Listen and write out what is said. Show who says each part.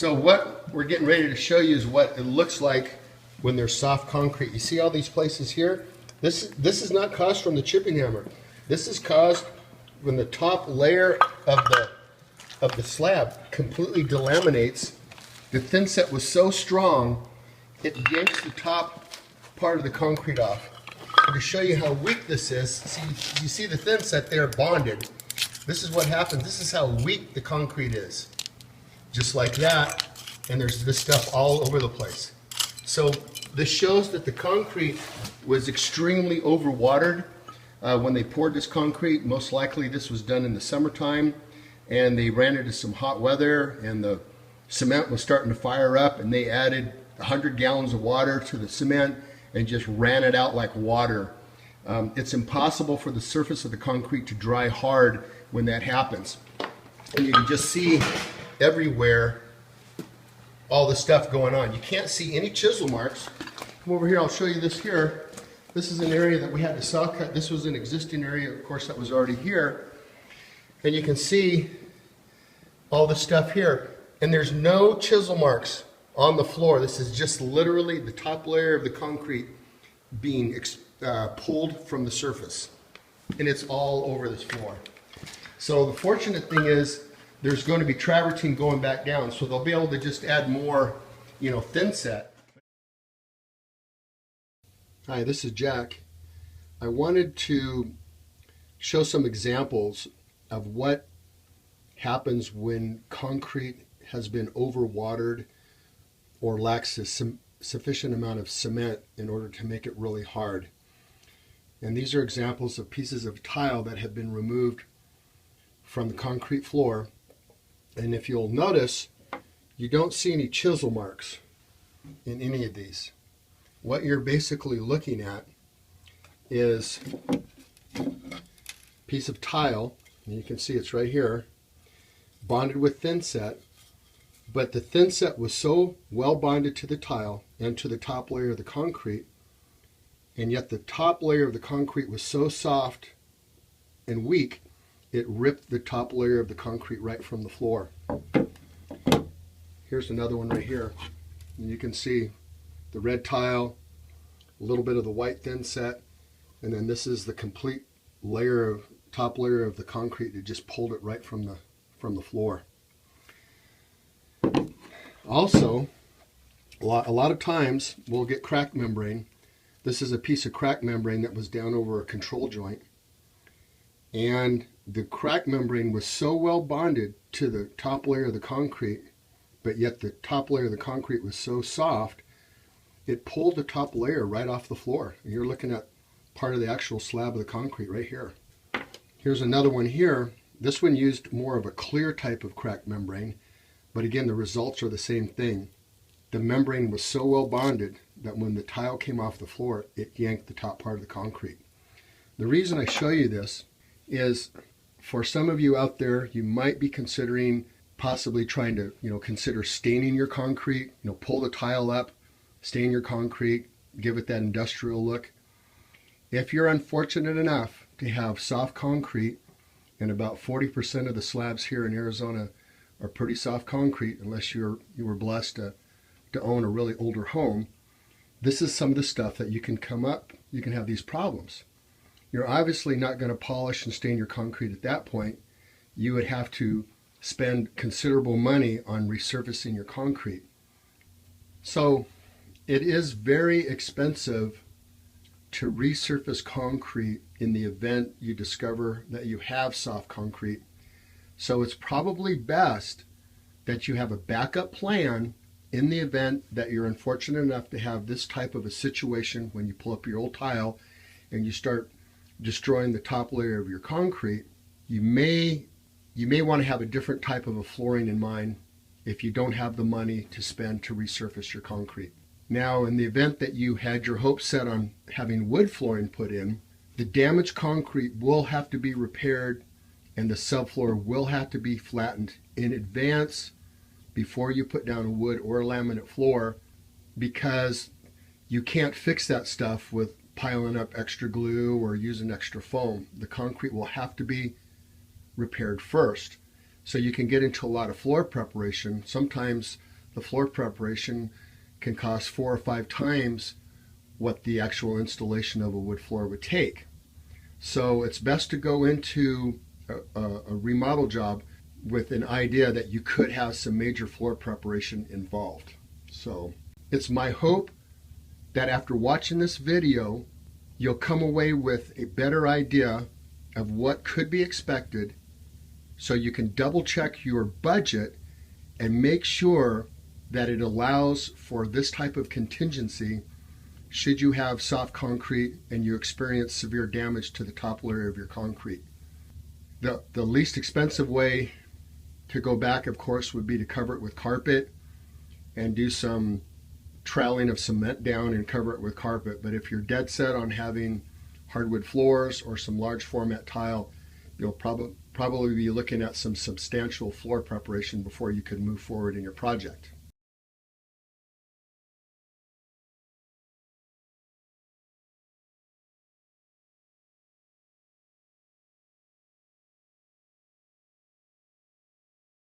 Speaker 1: So what we're getting ready to show you is what it looks like when there's soft concrete. You see all these places here? This is not caused from the chipping hammer. This is caused when the top layer of the slab completely delaminates. The thinset was so strong, it yanks the top part of the concrete off. And to show you how weak this is, see, you see the thinset there bonded. This is what happens. This is how weak the concrete is. Just like that, and there's this stuff all over the place. So this shows that the concrete was extremely overwatered when they poured this concrete. Most likely this was done in the summertime, and they ran into some hot weather, and the cement was starting to fire up, and they added 100 gallons of water to the cement and just ran it out like water. It's impossible for the surface of the concrete to dry hard when that happens. And you can just see everywhere all the stuff going on. You can't see any chisel marks. Come over here, I'll show you this here. This is an area that we had to saw cut. This was an existing area, of course, that was already here. And you can see all the stuff here. And there's no chisel marks on the floor. This is just literally the top layer of the concrete being pulled from the surface. And it's all over this floor. So the fortunate thing is there's going to be travertine going back down, so they'll be able to just add more, thinset. Hi, this is Jack. I wanted to show some examples of what happens when concrete has been overwatered or lacks a sufficient amount of cement in order to make it really hard. And these are examples of pieces of tile that have been removed from the concrete floor. And if you'll notice, you don't see any chisel marks in any of these. What you're basically looking at is a piece of tile, and you can see it's right here, bonded with thinset, but the thinset was so well bonded to the tile and to the top layer of the concrete, and yet the top layer of the concrete was so soft and weak, it ripped the top layer of the concrete right from the floor. Here's another one right here. And you can see the red tile, a little bit of the white thinset, and then this is the complete top layer of the concrete that just pulled it right from the floor. Also, a lot of times we'll get crack membrane. This is a piece of crack membrane that was down over a control joint, and the crack membrane was so well bonded to the top layer of the concrete, but yet the top layer of the concrete was so soft, it pulled the top layer right off the floor. And you're looking at part of the actual slab of the concrete right here. Here's another one here. This one used more of a clear type of crack membrane, but again, the results are the same thing. The membrane was so well bonded that when the tile came off the floor, it yanked the top part of the concrete. The reason I show you this is, for some of you out there, you might be considering possibly trying to, consider staining your concrete, pull the tile up, stain your concrete, give it that industrial look. If you're unfortunate enough to have soft concrete, and about 40% of the slabs here in Arizona are pretty soft concrete, unless you were blessed to own a really older home, this is some of the stuff that you can have these problems. You're obviously not going to polish and stain your concrete at that point. You would have to spend considerable money on resurfacing your concrete. So it is very expensive to resurface concrete in the event you discover that you have soft concrete. So it's probably best that you have a backup plan in the event that you're unfortunate enough to have this type of a situation when you pull up your old tile and you start destroying the top layer of your concrete. You may want to have a different type of a flooring in mind if you don't have the money to spend to resurface your concrete. Now, in the event that you had your hopes set on having wood flooring put in, the damaged concrete will have to be repaired and the subfloor will have to be flattened in advance before you put down a wood or a laminate floor, because you can't fix that stuff with piling up extra glue or using extra foam. The concrete will have to be repaired first. So you can get into a lot of floor preparation. Sometimes the floor preparation can cost 4 or 5 times what the actual installation of a wood floor would take. So it's best to go into a remodel job with an idea that you could have some major floor preparation involved. So it's my hope that after watching this video, you'll come away with a better idea of what could be expected, so you can double check your budget and make sure that it allows for this type of contingency should you have soft concrete and you experience severe damage to the topple area of your concrete. The least expensive way to go back, of course, would be to cover it with carpet and do some troweling of cement down and cover it with carpet. But if you're dead set on having hardwood floors or some large format tile, you'll probably be looking at some substantial floor preparation before you can move forward in your project.